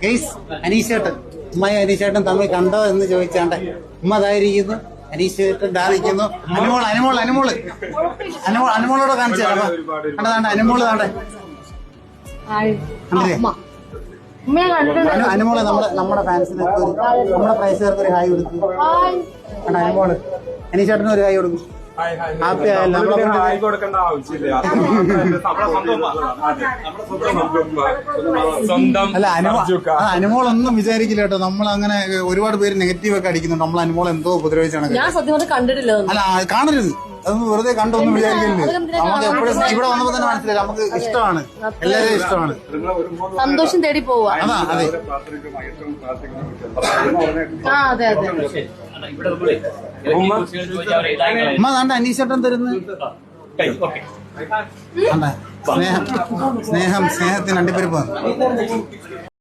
Case അനീഷേട്ടൻ ഉമ്മയും അനീഷേട്ടൻ തമ്മിൽ കണ്ടോ എന്ന് ചോദിച്ചാണ്ട് ഉമ്മ അതായിരിക്കുന്നു, അനീഷേട്ടൻ ഡാറിക്കുന്നു. അനുമോളോടെ കാണിച്ചു തരാം. കണ്ടതാണ്ട് അനുമോള് താണ്ടെ അനുമോള് നമ്മുടെ ഫാൻസിനൊക്കെ നമ്മുടെ പ്രേക്ഷകർക്ക് ഒരു ഹായ് കൊടുക്കും. കണ്ട അനുമോള് അനീഷേട്ടനും ഒരു ഹായ് കൊടുക്കും. ഹാപ്പി ആയല്ലോ കൊടുക്കേണ്ട ആവശ്യമില്ല. അല്ല അനുമോളൊന്നും വിചാരിക്കില്ല കേട്ടോ. നമ്മൾ അങ്ങനെ ഒരുപാട് പേര് നെഗറ്റീവ് ഒക്കെ അടിക്കുന്നുണ്ട്. നമ്മൾ അനുമോൾ എന്തോ ഉപദ്രവിച്ചാണ്. ഞാൻ സത്യം കണ്ടിട്ടില്ല. അല്ല കാണരുത്, അതൊന്നും വെറുതെ കണ്ടൊന്നും വിചാരിക്കരുത്. നമുക്ക് എപ്പോഴും ഇവിടെ വന്നപ്പോ തന്നെ മനസ്സിലായി നമുക്ക് ഇഷ്ടമാണ്, എല്ലാവരും ഇഷ്ടമാണ്. സന്തോഷം തേടി പോവാ. അതാ അതെ. ഉമ്മ താണ്ട അനീഷേട്ടൻ തരുന്നു. സ്നേഹത്തിന് അണ്ടിപ്പരിപ്പ്.